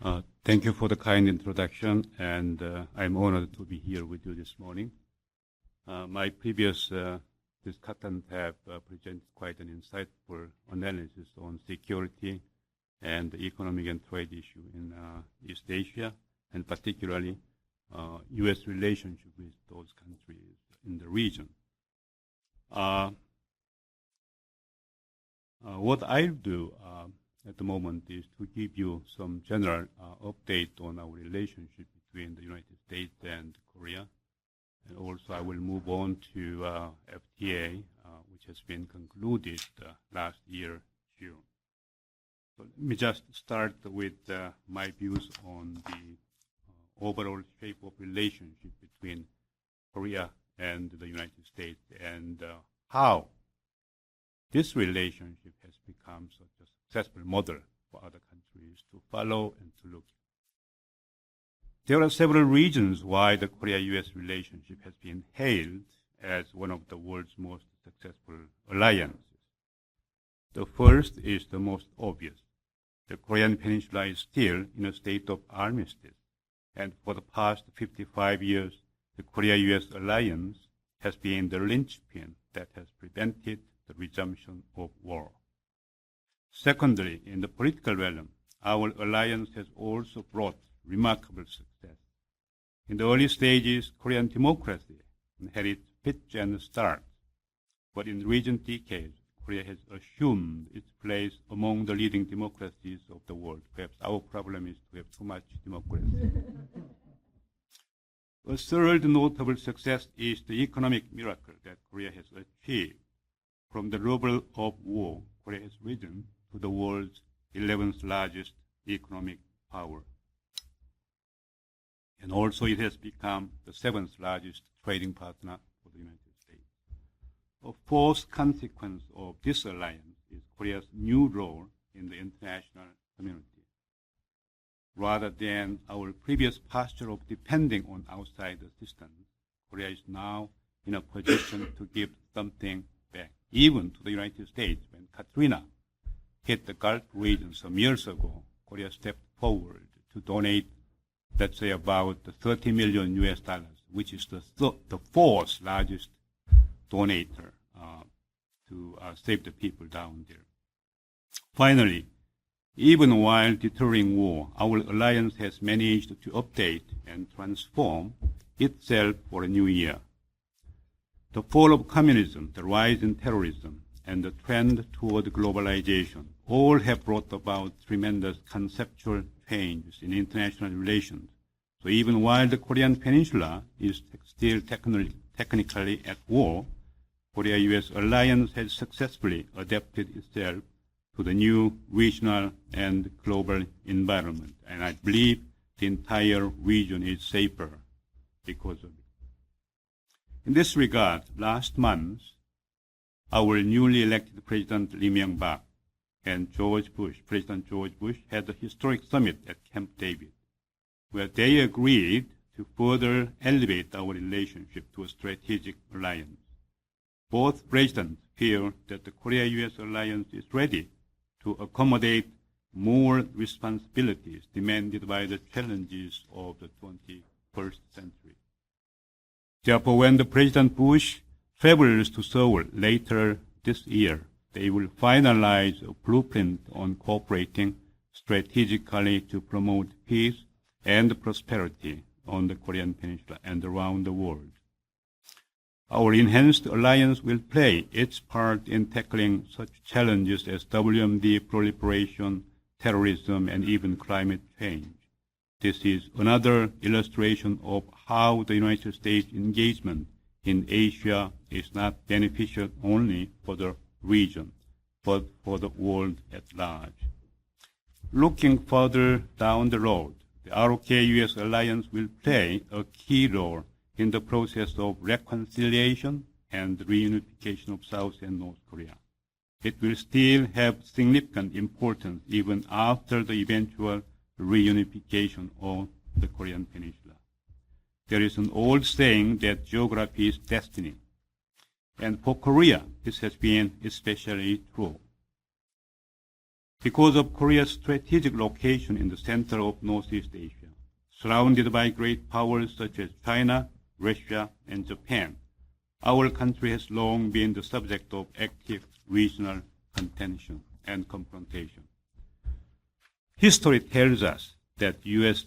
Thank you for the kind introduction, and I'm honored to be here with you this morning. My previous discussants have presented quite an insightful analysis on security and the economic and trade issue in East Asia, and particularly U.S. relationship with those countries in the region. What I'll do at the moment is to give you some general update on our relationship between the United States and Korea. And also I will move on to FTA, which has been concluded last year, June. So let me just start with my views on the overall shape of relationship between Korea and the United States and how this relationship has become such a successful model for other countries to follow and to look. There are several reasons why the Korea-U.S. relationship has been hailed as one of the world's most successful alliances. The first is the most obvious. The Korean Peninsula is still in a state of armistice, and for the past 55 years, the Korea-U.S. alliance has been the linchpin that has prevented the resumption of war. Secondly, in the political realm, our alliance has also brought remarkable success. In the early stages, Korean democracy had its fits and starts, but in recent decades, Korea has assumed its place among the leading democracies of the world. Perhaps our problem is to have too much democracy. A third notable success is the economic miracle that Korea has achieved. From the rubble of war, Korea has risen to the world's 11th largest economic power. And also it has become the 7th largest trading partner for the United States. A fourth consequence of this alliance is Korea's new role in the international community. Rather than our previous posture of depending on outside assistance, Korea is now in a position to give something back, even to the United States. When Katrina hit the Gulf region some years ago, Korea stepped forward to donate, let's say, about 30 million US dollars, which is the fourth largest donator to save the people down there. Finally, even while deterring war, our alliance has managed to update and transform itself for a new era. The fall of communism, the rise in terrorism, and the trend toward globalization all have brought about tremendous conceptual changes in international relations. So even while the Korean Peninsula is still technically at war, Korea-U.S. alliance has successfully adapted itself to the new regional and global environment. And I believe the entire region is safer because of it. In this regard, last month, our newly elected President Lee Myung-bak and President George Bush, had a historic summit at Camp David, where they agreed to further elevate our relationship to a strategic alliance. Both presidents feel that the Korea-U.S. alliance is ready to accommodate more responsibilities demanded by the challenges of the 21st century. Therefore, when the President Bush travels to Seoul later this year, they will finalize a blueprint on cooperating strategically to promote peace and prosperity on the Korean Peninsula and around the world. Our enhanced alliance will play its part in tackling such challenges as WMD proliferation, terrorism, and even climate change. This is another illustration of how the United States engagement in Asia is not beneficial only for the region, but for the world at large. Looking further down the road, the ROK-US alliance will play a key role in the process of reconciliation and reunification of South and North Korea. It will still have significant importance even after the eventual reunification of the Korean Peninsula. There is an old saying that geography is destiny. And for Korea, this has been especially true. Because of Korea's strategic location in the center of Northeast Asia, surrounded by great powers such as China, Russia, and Japan, our country has long been the subject of active regional contention and confrontation. History tells us that U.S.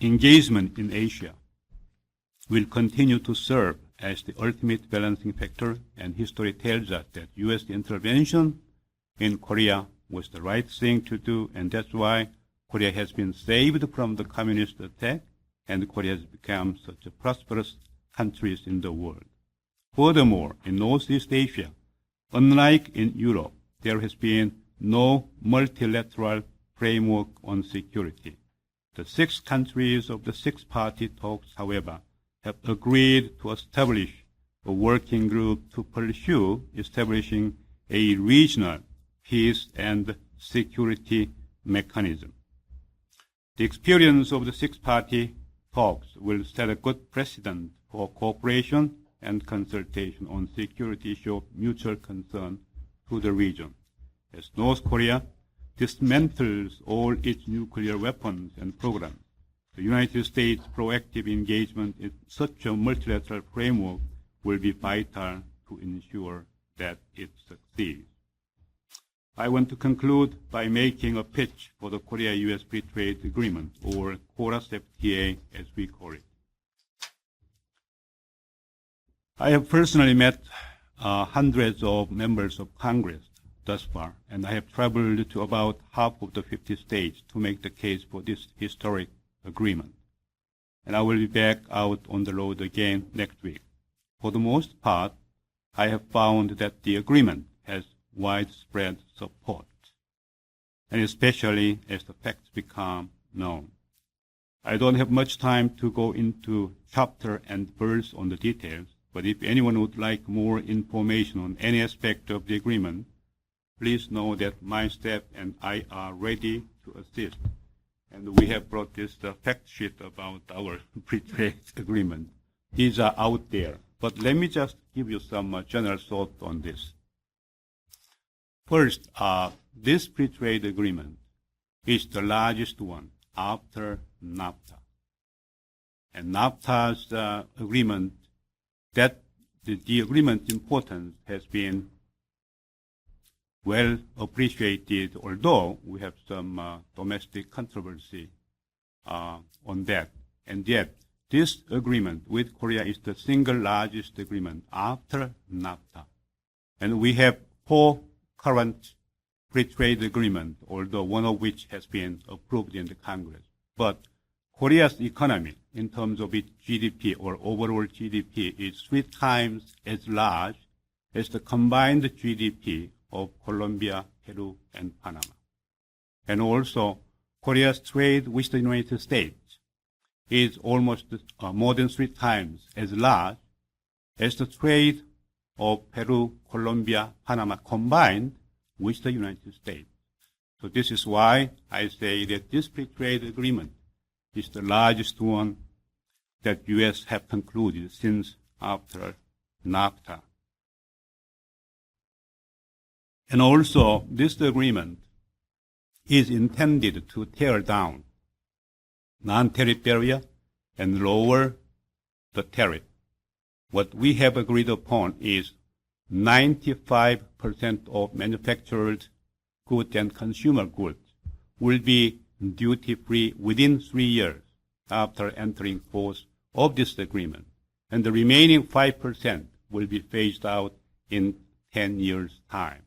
engagement in Asia will continue to serve as the ultimate balancing factor, and history tells us that U.S. intervention in Korea was the right thing to do, and that's why Korea has been saved from the communist attack, and Korea has become such a prosperous country in the world. Furthermore, in Northeast Asia, unlike in Europe, there has been no multilateral framework on security. The 6 countries of the 6-party talks, however, have agreed to establish a working group to pursue establishing a regional peace and security mechanism. The experience of the 6-party talks will set a good precedent for cooperation and consultation on security issues of mutual concern to the region. As North Korea dismantles all its nuclear weapons and programs, the United States' proactive engagement in such a multilateral framework will be vital to ensure that it succeeds. I want to conclude by making a pitch for the Korea-U.S. Free Trade Agreement, or KORAS-FTA as we call it. I have personally met hundreds of members of Congress thus far, and I have traveled to about half of the 50 states to make the case for this historic agreement. And I will be back out on the road again next week. For the most part, I have found that the agreement has widespread support, and especially as the facts become known. I don't have much time to go into chapter and verse on the details, but if anyone would like more information on any aspect of the agreement, please know that my staff and I are ready to assist. And we have brought this fact sheet about our free trade agreement. These are out there, but let me just give you some general thoughts on this. First, this free trade agreement is the largest one after NAFTA. And NAFTA's agreement, that the agreement's importance has been well appreciated, although we have some domestic controversy on that. And yet, this agreement with Korea is the single largest agreement after NAFTA. And we have 4 current free trade agreements, although one of which has been approved in the Congress. But Korea's economy, in terms of its GDP or overall GDP, is 3 times as large as the combined GDP of Colombia, Peru, and Panama. And also, Korea's trade with the United States is almost more than 3 times as large as the trade of Peru, Colombia, Panama combined with the United States. So this is why I say that this free trade agreement is the largest one that U.S. have concluded since after NAFTA. And also, this agreement is intended to tear down non-tariff barrier and lower the tariff. What we have agreed upon is 95% of manufactured goods and consumer goods will be duty-free within 3 years after entering force of this agreement, and the remaining 5% will be phased out in 10 years' time.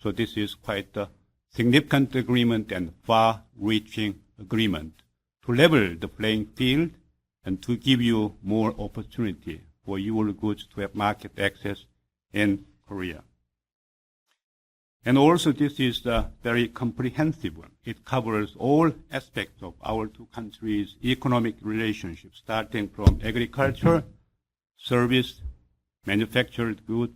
So this is quite a significant agreement and far-reaching agreement to level the playing field and to give you more opportunity for your goods to have market access in Korea. And also this is a very comprehensive one. It covers all aspects of our 2 countries' economic relationships, starting from agriculture, service, manufactured goods,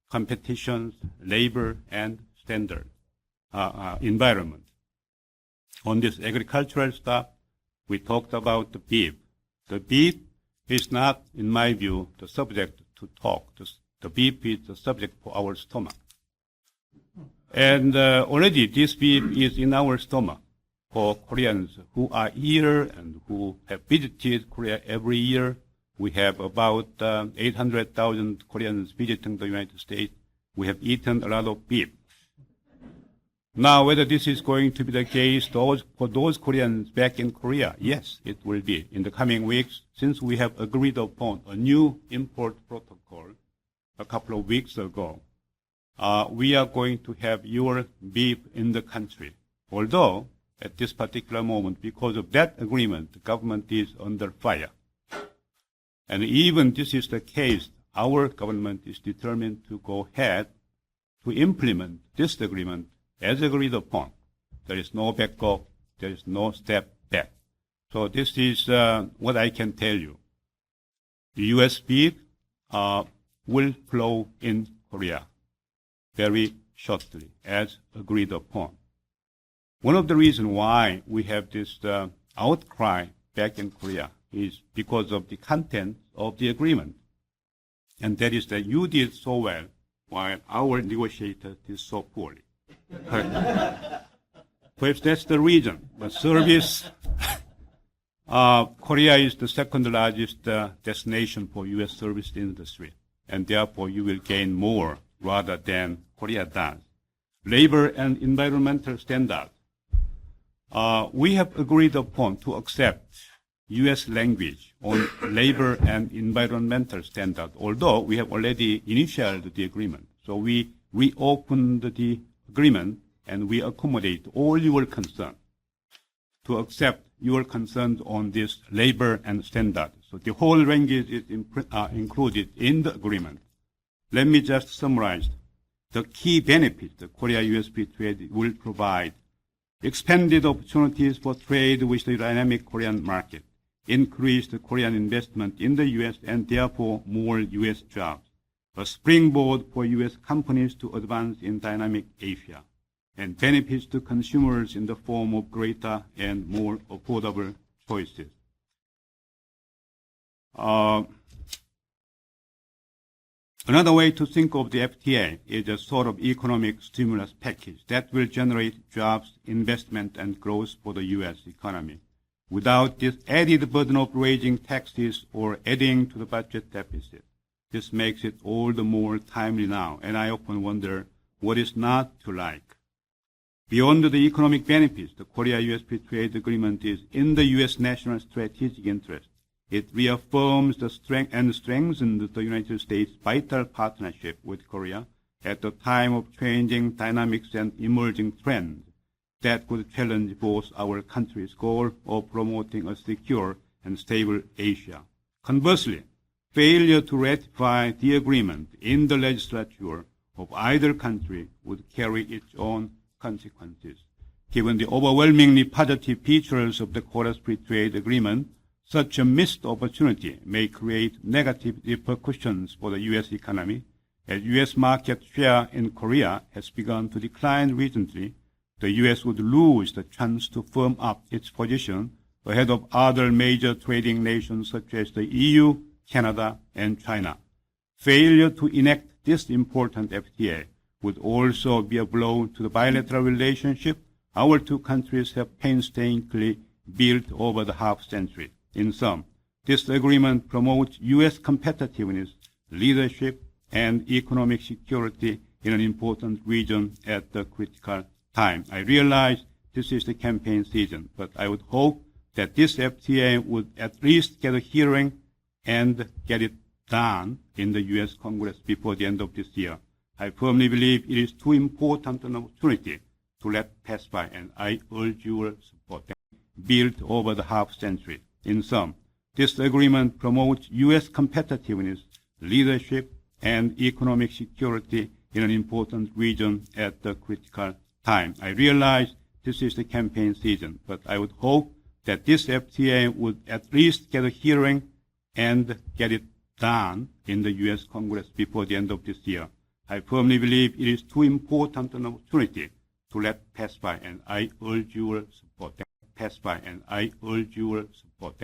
competitions, labor, and standard environment. On this agricultural stuff, we talked about the beef. The beef is not, in my view, the subject to talk. The beef is the subject for our stomach. And already this beef is in our stomach for Koreans who are here and who have visited Korea every year. We have about 800,000 Koreans visiting the United States. We have eaten a lot of beef. Now, whether this is going to be the case for those Koreans back in Korea, yes, it will be. In the coming weeks, since we have agreed upon a new import protocol a couple of weeks ago, we are going to have your beef in the country. Although, at this particular moment, because of that agreement, the government is under fire. And even this is the case, our government is determined to go ahead to implement this agreement as agreed upon. There is no backup. There is no step back. So this is what I can tell you. The U.S. beef will flow in Korea very shortly, as agreed upon. One of the reasons why we have this outcry back in Korea is because of the content of the agreement. And that is that you did so well while our negotiator did so poorly. Perhaps that's the reason. But service, Korea is the second largest destination for U.S. service industry. And therefore you will gain more rather than Korea does. Labor and environmental standards. We have agreed upon to accept U.S. language on labor and environmental standards, although we have already initiated the agreement. So we reopened the agreement and we accommodate all your concerns to accept your concerns on this labor and standards. So the whole language is included in the agreement. Let me just summarize the key benefits the Korea-US free trade will provide. Expanded opportunities for trade with the dynamic Korean market, increased Korean investment in the U.S. and therefore more U.S. jobs, a springboard for U.S. companies to advance in dynamic Asia, and benefits to consumers in the form of greater and more affordable choices. Another way to think of the FTA is a sort of economic stimulus package that will generate jobs, investment, and growth for the U.S. economy without this added burden of raising taxes or adding to the budget deficit. This makes it all the more timely now, and I often wonder what is not to like. Beyond the economic benefits, the Korea-US free trade agreement is in the U.S. national strategic interest. It reaffirms the strength and strengthens the United States' vital partnership with Korea at the time of changing dynamics and emerging trends that could challenge both our countries' goal of promoting a secure and stable Asia. Conversely, failure to ratify the agreement in the legislature of either country would carry its own consequences. Given the overwhelmingly positive features of the Korea free trade agreement, such a missed opportunity may create negative repercussions for the U.S. economy. As U.S. market share in Korea has begun to decline recently, the U.S. would lose the chance to firm up its position ahead of other major trading nations such as the EU, Canada, and China. Failure to enact this important FTA would also be a blow to the bilateral relationship our two countries have painstakingly built over the half-century. In sum, this agreement promotes U.S. competitiveness, leadership, and economic security in an important region at the critical time. I realize this is the campaign season, but I would hope that this FTA would at least get a hearing and get it done in the U.S. Congress before the end of this year. I firmly believe it is too important an opportunity to let pass by, and I urge your support. Built over the half-century. In sum, this agreement promotes U.S. competitiveness, leadership, and economic security in an important region at the critical time. I realize this is the campaign season, but I would hope that this FTA would at least get a hearing and get it done in the U.S. Congress before the end of this year. I firmly believe it is too important an opportunity to let pass by, and I urge your support. Pass by, and I urge your support.